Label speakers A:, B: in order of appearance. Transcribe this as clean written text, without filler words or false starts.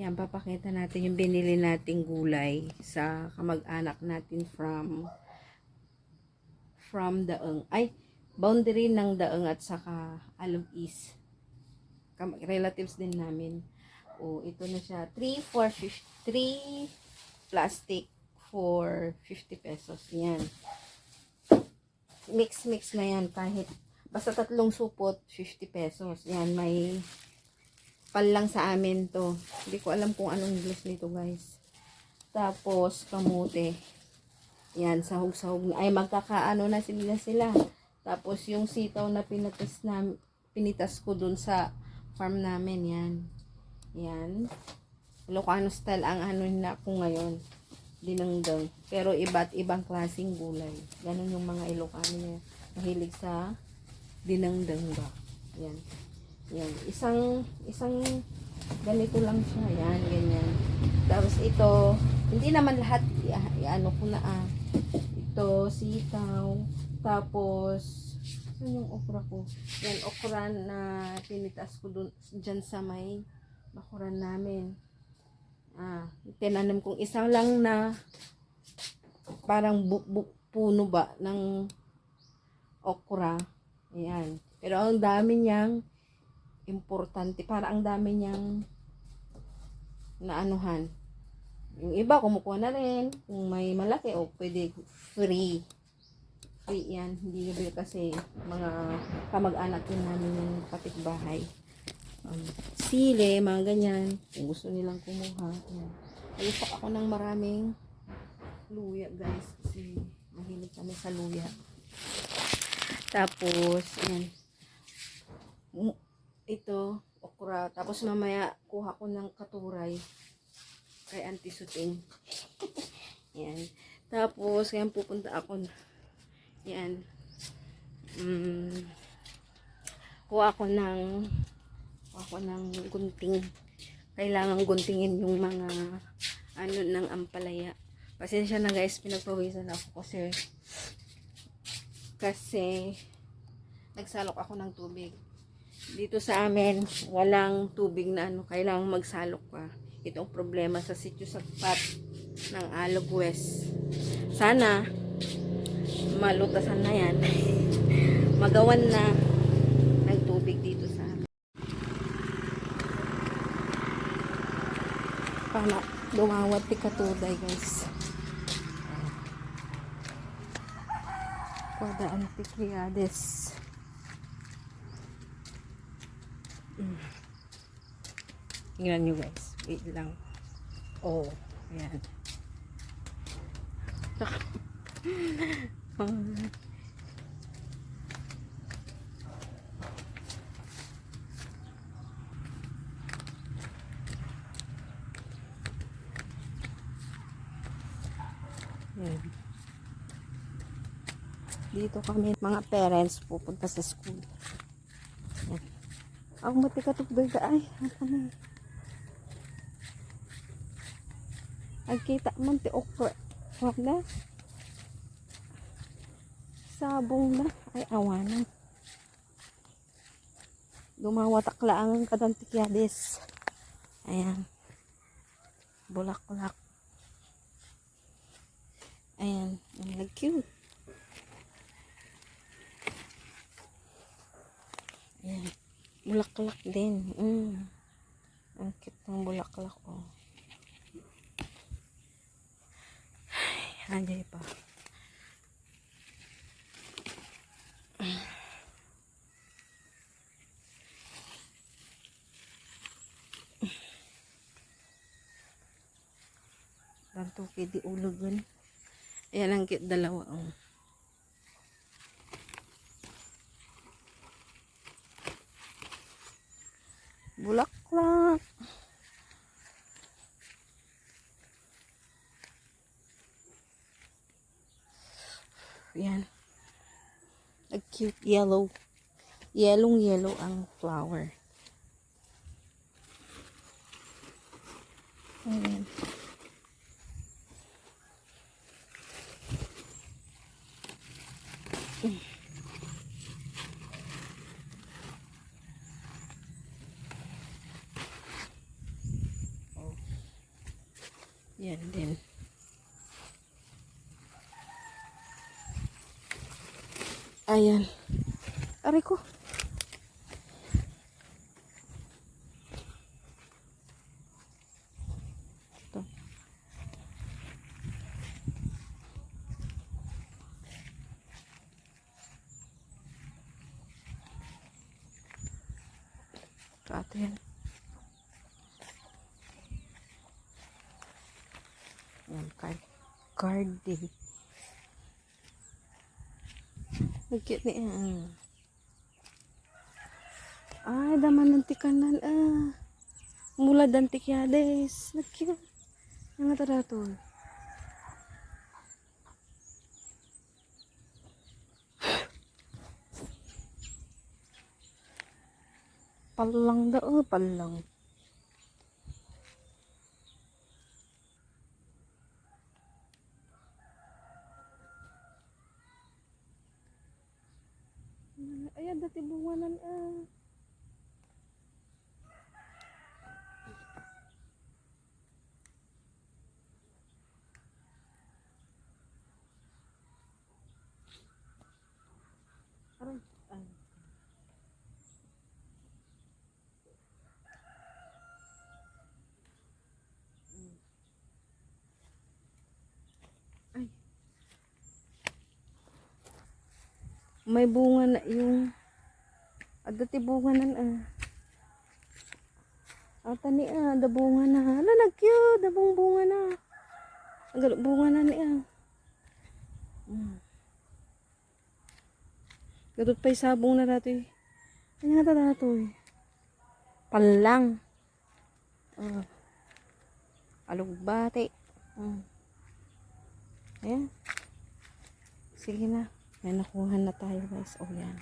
A: Yan, papakita natin yung binili nating gulay sa kamag-anak natin from Daeng. Ay, boundary ng Daeng at saka Alog East. Relatives din namin. O, ito na siya. 3 plastic for 50 pesos. Yan. Mix na yan kahit basta 3 supot, 50 pesos. Yan, may pal lang sa amin to. Hindi ko alam kung anong English nito, guys. Tapos, kamote. Yan, sahog-sahog. Ay, magkakaano na sila. Tapos, yung sitaw na pinitas ko dun sa farm namin. Yan. Yan. Ilocano style ang ano na ko ngayon. Dinengdeng. Pero iba't ibang klaseng gulay. Ganun yung mga Ilocano niya. Mahilig sa dinengdeng ba. Yan. Yan. Isang ganito lang siya. Yan, ganyan. Tapos ito, hindi naman lahat ano ko na Ito, sitaw. Tapos, saan yung okra ko? Yan, okra na pinitas ko dyan sa may bakuran namin. Tinanim kong isang lang na parang puno ba ng okra. Ayan. Pero ang dami niyang importante. Para ang dami niyang naanuhan. Yung iba, kumukuha na rin. Kung may malaki, o pwede free. Free yan. Hindi gabi kasi mga kamag-anak din namin yung kapitbahay. Sile, mga ganyan. Kung gusto nilang kumuha. Ayupak ako ng maraming luya, guys. Kasi mahilig kami sa luya. Tapos, yan. Ito, okra. Tapos mamaya, kuha ko ng katuray kay Auntie Suting. Yan. Tapos, yan pupunta ako. Yan. Kuha ko ng gunting. Kailangan guntingin yung mga ano ng ampalaya. Pasensya na, guys, pinagpawisan ako kasi nagsalok ako ng tubig. Dito sa amin, walang tubig na kailangan magsalok ka. Ito ang problema sa sitio Sagpat ng Alog West. Sana malutasan na yan. Magawan na ng tubig dito sa amin. Para dumawat ti katuday, guys. Kuwada antiquiades. Tingnan nyo, guys. Wait lang. Oh, ayan. Ayan. Dito kami, mga parents, pupunta sa school. Ayan. Ako mati katugdoy ka ay. Ay kita man ti okra. Wag na. Sabong na. Ay awanan. Dumawatakla ang kadantikyades. Ayan. Bulaklak. Ayan. Ang cute. Ayan. Bulaklak din. Ang cute ng bulaklak, oh. Andiyan pa. Tanto di ulugan. Ayan ang cute dalawa, oh. Bulaklak. Yan. A cute yellow. Yellow ang flower. Ayan. Yan din. Ayan. Aray ko. Ito. Ito yan. Yan, garden. Nag-cute ni ay, daman ng tikanan mula dan tikyades. Nag-cute. Yang nga tarato. Palang daw, palang. Ayan, dati bunganan aray, ay. Ay. May bunga na yung dati bunga na tani da bunga na. Hala, nag-cute. Dabong bunga na. Bunga na niya. Gadot pa sabong na dato eh. Ano nga dato eh. Palang. Alugbate. Ayan. Sige na. May nakuha na tayo guys. O yan.